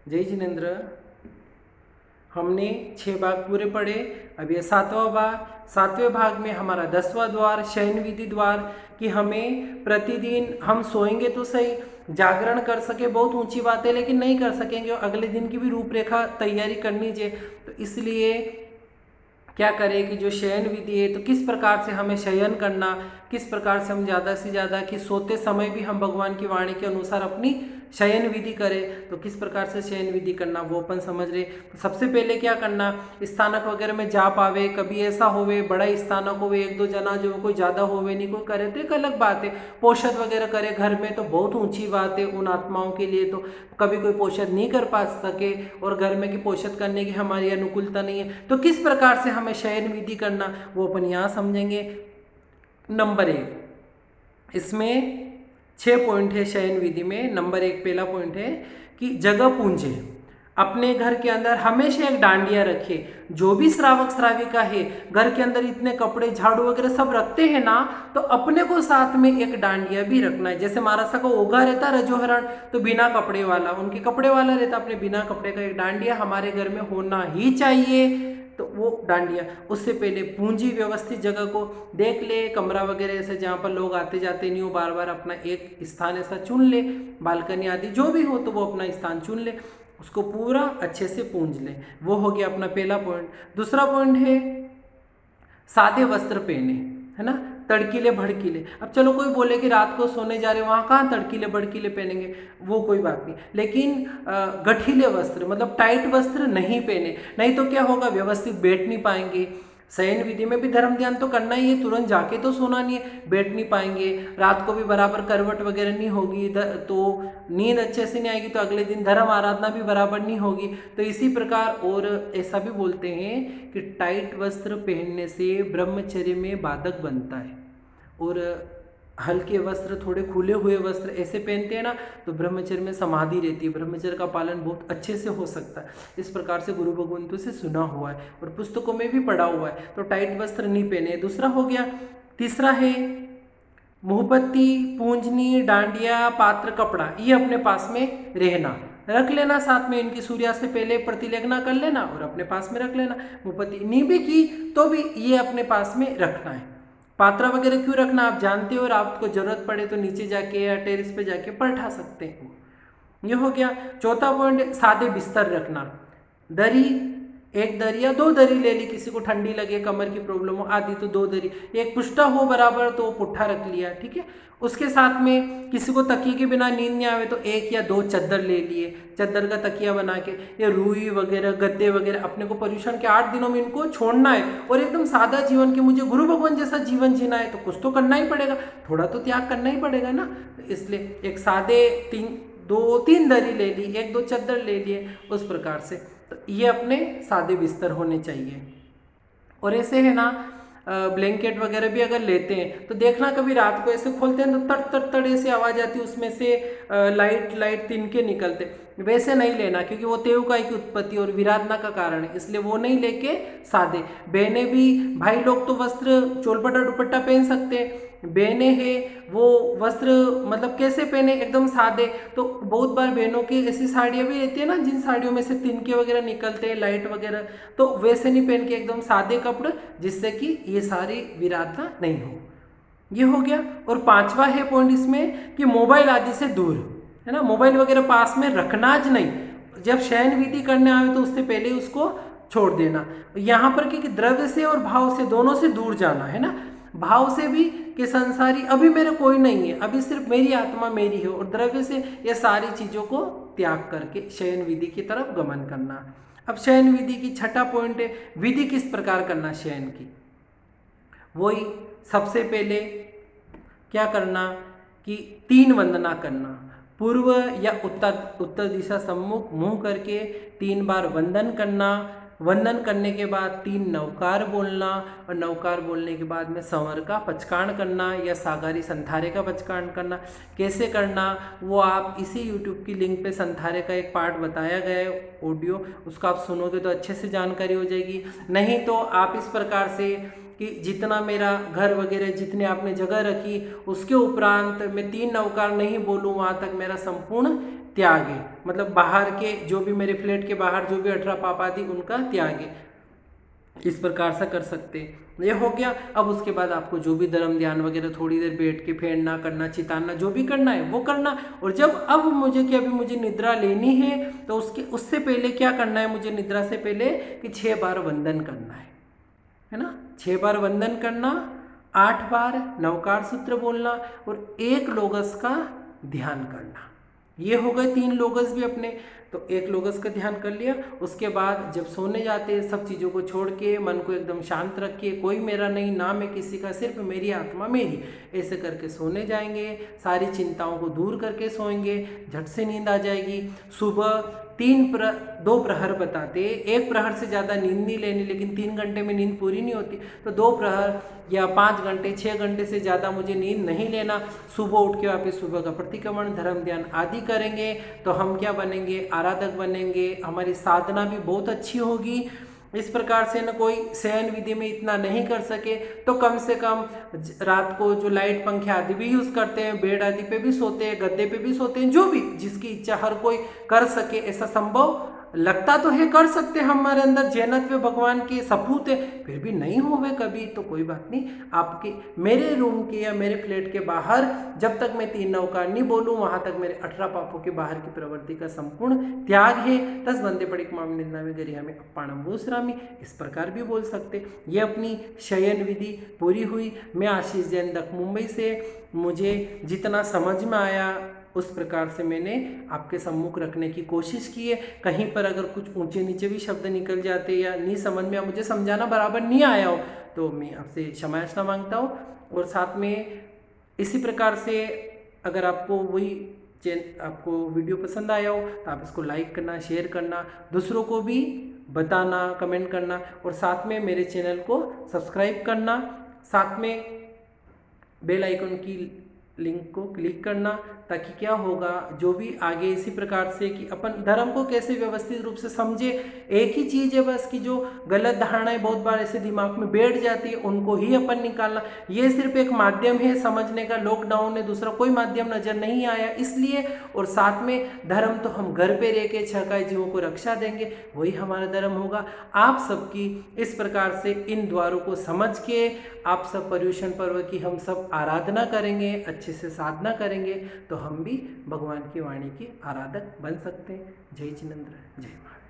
जय जिनेन्द्र। हमने 6 भाग पूरे पढ़े। अब ये 7वां भाग। 7वें भाग में हमारा 10वां द्वार शयन विधि द्वार कि हमें प्रतिदिन हम सोएंगे तो सही, जागरण कर सके बहुत ऊंची बात है, लेकिन नहीं कर सकेंगे और अगले दिन की भी रूपरेखा तैयारी करनी चाहिए। तो इसलिए क्या करें कि जो शयन विधि है तो किस प्रकार से हमें शयन करना, किस प्रकार से हम ज़्यादा से ज़्यादा कि सोते समय भी हम भगवान की वाणी के अनुसार अपनी शयन विधि करें, तो किस प्रकार से शयन विधि करना वो अपन समझ रहे। तो सबसे पहले क्या करना, स्थानक वगैरह में जा पावे, कभी ऐसा होवे बड़ा स्थानक होवे, एक दो जना जो कोई ज़्यादा होवे नहीं कोई करे तो एक अलग बात है। पोषद वगैरह करे घर में तो बहुत ऊंची बात है उन आत्माओं के लिए। तो कभी कोई पोषद नहीं कर पा सके और घर में की पोषद करने की हमारी अनुकूलता नहीं है, तो किस प्रकार से हमें शयन विधि करना वो अपन यहाँ समझेंगे। नंबर 1, इसमें 6 पॉइंट है शयन विधि में। नंबर 1 पहला पॉइंट है कि जगह पूंजे। अपने घर के अंदर हमेशा एक डांडिया रखे। जो भी श्रावक श्राविका है घर के अंदर इतने कपड़े झाड़ू वगैरह सब रखते हैं ना, तो अपने को साथ में एक डांडिया भी रखना है। जैसे महाराष्ट्र का ओघा रहता रजोहरण तो बिना कपड़े वाला, उनके कपड़े वाला रहता, अपने बिना कपड़े का एक डांडिया हमारे घर में होना ही चाहिए। तो वो डांडिया उससे पहले पूंजी व्यवस्थित जगह को देख ले, कमरा वगैरह ऐसे जहाँ पर लोग आते जाते नहीं हो, बार बार अपना एक स्थान ऐसा चुन ले, बालकनी आदि जो भी हो तो वो अपना स्थान चुन ले, उसको पूरा अच्छे से पूंज ले। वो हो गया अपना पहला पॉइंट। दूसरा पॉइंट है सादे वस्त्र पहने, है ना, तड़कीले भड़कीले। अब चलो कोई बोले कि रात को सोने जा रहे वहाँ कहाँ तड़कीले भड़कीले पहनेंगे, वो कोई बात नहीं, लेकिन गठीले वस्त्र मतलब टाइट वस्त्र नहीं पहने, नहीं तो क्या होगा व्यवस्थित बैठ नहीं पाएंगे। शयन विधि में भी धर्म ध्यान तो करना ही है, तुरंत जाके तो सोना नहीं है, बैठ नहीं पाएंगे, रात को भी बराबर करवट वगैरह नहीं होगी तो नींद अच्छे से नहीं आएगी, तो अगले दिन धर्म आराधना भी बराबर नहीं होगी। तो इसी प्रकार और ऐसा भी बोलते हैं कि टाइट वस्त्र पहनने से ब्रह्मचर्य में बाधक बनता है, और हल्के वस्त्र थोड़े खुले हुए वस्त्र ऐसे पहनते हैं ना तो ब्रह्मचर्य में समाधि रहती है, ब्रह्मचर्य का पालन बहुत अच्छे से हो सकता है। इस प्रकार से गुरु भगवंतों से सुना हुआ है और पुस्तकों में भी पढ़ा हुआ है। तो टाइट वस्त्र नहीं पहने। दूसरा हो गया। तीसरा है मुहबत्ती, पूंजनी, डांडिया, पात्र, कपड़ा, ये अपने पास में रहना, रख लेना साथ में। इनकी सूर्यास्त से पहले प्रतिलेखना कर लेना और अपने पास में रख लेना। मुहबत्ती नहीं भी की तो भी ये अपने पास में रखना है। पात्रा वगैरह क्यों रखना आप जानते हो, और आपको जरूरत पड़े तो नीचे जाके या टेरिस पे जाके पलटा सकते हो। ये हो गया। चौथा पॉइंट सादे बिस्तर रखना। दरी, एक दरी या 2 दरी ले ली, किसी को ठंडी लगे कमर की प्रॉब्लम हो आदि तो 2 दरी, एक पुष्टा हो बराबर तो पुट्ठा रख लिया, ठीक है। उसके साथ में किसी को तकिए के बिना नींद नहीं आवे तो 1 या 2 चद्दर ले लिए, चद्दर का तकिया बना के। ये रुई वगैरह गद्दे वगैरह अपने को पर्यूषण के 8 दिनों में इनको छोड़ना है और एकदम सादा जीवन के मुझे गुरु भगवान जैसा जीवन जीना है तो कुछ तो करना ही पड़ेगा, थोड़ा तो त्याग करना ही पड़ेगा ना। इसलिए एक सादे 2-3 दरी ले ली, 1-2 चद्दर ले लिए, उस प्रकार से। तो ये अपने सादे बिस्तर होने चाहिए। और ऐसे है ना ब्लैंकेट वगैरह भी अगर लेते हैं तो देखना कभी रात को ऐसे खोलते हैं तो तड़ तड़ तड़ ऐसे आवाज़ आती है, उसमें से लाइट तिनके निकलते। वैसे नहीं लेना क्योंकि वो तेवकाई की उत्पत्ति और विराधना का कारण है, इसलिए वो नहीं लेके सादे। बहनें भी, भाई लोग तो वस्त्र चोलपटा दुपट्टा पहन सकते हैं, बहनें हैं वो वस्त्र मतलब कैसे पहने एकदम सादे। तो बहुत बार बहनों की ऐसी साड़ियाँ भी रहती है ना जिन साड़ियों में से तिनके वगैरह निकलते हैं लाइट वगैरह, तो वैसे नहीं पहन के एकदम सादे कपड़े, जिससे कि ये सारी विराधना नहीं हो। ये हो गया। और 5वां है पॉइंट इसमें कि मोबाइल आदि से दूर, है ना, मोबाइल वगैरह पास में रखना ज नहीं। जब शयन विधि करने आए तो उससे पहले उसको छोड़ देना। यहाँ पर कि द्रव्य से और भाव से दोनों से दूर जाना, है ना। भाव से भी कि संसारी अभी मेरे कोई नहीं है, अभी सिर्फ मेरी आत्मा मेरी है, और द्रव्य से ये सारी चीज़ों को त्याग करके शयन विधि की तरफ गमन करना। अब शयन विधि की 6ठा पॉइंट है विधि किस प्रकार करना शयन की। वही सबसे पहले क्या करना कि 3 वंदना करना, पूर्व या उत्तर दिशा सम्मुख मुंह करके 3 बार वंदन करना। वंदन करने के बाद 3 नवकार बोलना, और नवकार बोलने के बाद में संवर का पचकाण करना या सागारी संथारे का पचकाण करना। कैसे करना वो आप इसी यूट्यूब की लिंक पे संथारे का एक पार्ट बताया गया है ऑडियो, उसको आप सुनोगे तो अच्छे से जानकारी हो जाएगी। नहीं तो आप इस प्रकार से कि जितना मेरा घर वगैरह जितने आपने जगह रखी उसके उपरांत मैं 3 नवकार नहीं बोलूँ वहाँ तक मेरा संपूर्ण त्याग है, मतलब बाहर के जो भी मेरे फ्लैट के बाहर जो भी 18 पाप आदि उनका त्याग है। इस प्रकार से कर सकते हैं। ये हो गया। अब उसके बाद आपको जो भी धर्म ध्यान वगैरह थोड़ी देर बैठ के फेरना करना चिताना जो भी करना है वो करना। और जब अब मुझे कि अभी मुझे निद्रा लेनी है तो उससे पहले क्या करना है, मुझे निद्रा से पहले कि 6 बार वंदन करना है ना, 6 बार वंदन करना, 8 बार नवकार सूत्र बोलना और 1 लोगस का ध्यान करना। ये हो गए 3 लोगस भी अपने। तो 1 लोगस का ध्यान कर लिया। उसके बाद जब सोने जाते सब चीज़ों को छोड़ के मन को एकदम शांत रख के, कोई मेरा नहीं ना मैं किसी का, सिर्फ मेरी आत्मा मेरी, ऐसे करके सोने जाएंगे। सारी चिंताओं को दूर करके सोएंगे, झट से नींद आ जाएगी। सुबह 2 प्रहर बताते, 1 प्रहर से ज़्यादा नींद नहीं लेनी, लेकिन 3 घंटे में नींद पूरी नहीं होती, तो 2 प्रहर या 5 घंटे 6 घंटे से ज़्यादा मुझे नींद नहीं लेना। सुबह उठ के वापस सुबह का प्रतिक्रमण धर्म ध्यान आदि करेंगे तो हम क्या बनेंगे, आराधक बनेंगे। हमारी साधना भी बहुत अच्छी होगी। इस प्रकार से न कोई शयन विधि में इतना नहीं कर सके तो कम से कम रात को जो लाइट पंखे आदि भी यूज़ करते हैं, बेड आदि पे भी सोते हैं, गद्दे पे भी सोते हैं, जो भी जिसकी इच्छा हर कोई कर सके, ऐसा संभव लगता तो है कर सकते हैं। हमारे अंदर जैनत्व भगवान के सपूत है, फिर भी नहीं होवे कभी तो कोई बात नहीं। आपके मेरे रूम के या मेरे फ्लैट के बाहर जब तक मैं 3 नवकार नहीं बोलूँ वहाँ तक मेरे 18 पापों के बाहर की प्रवृत्ति का संपूर्ण त्याग है। 10 बंदे पड़िक माम निंदा में गरिया में अप्पाणम भूसरामी, इस प्रकार भी बोल सकते। ये अपनी शयन विधि पूरी हुई। मैं आशीष जैन दक मुंबई से, मुझे जितना समझ में आया उस प्रकार से मैंने आपके सम्मुख रखने की कोशिश की है। कहीं पर अगर कुछ ऊंचे नीचे भी शब्द निकल जाते या नहीं समझ में, मुझे समझाना बराबर नहीं आया हो तो मैं आपसे क्षमा याचना मांगता हूँ। और साथ में इसी प्रकार से अगर आपको आपको वीडियो पसंद आया हो तो आप इसको लाइक करना, शेयर करना, दूसरों को भी बताना, कमेंट करना और साथ में मेरे चैनल को सब्सक्राइब करना, साथ में बेल आइकन की लिंक को क्लिक करना, ताकि क्या होगा जो भी आगे इसी प्रकार से कि अपन धर्म को कैसे व्यवस्थित रूप से समझे। एक ही चीज़ है बस कि जो गलत धारणाएं बहुत बार ऐसे दिमाग में बैठ जाती है उनको ही अपन निकालना। ये सिर्फ एक माध्यम है समझने का, लॉकडाउन में दूसरा कोई माध्यम नजर नहीं आया इसलिए। और साथ में धर्म तो हम घर पे रह के छकाई जीवों को रक्षा देंगे, वही हमारा धर्म होगा। आप सबकी इस प्रकार से इन द्वारों को समझ के आप सब पर्युषण पर्व की हम सब आराधना करेंगे, अच्छे से साधना करेंगे तो हम भी भगवान की वाणी के आराधक बन सकते हैं। जय जिनेंद्र, जय महाराज।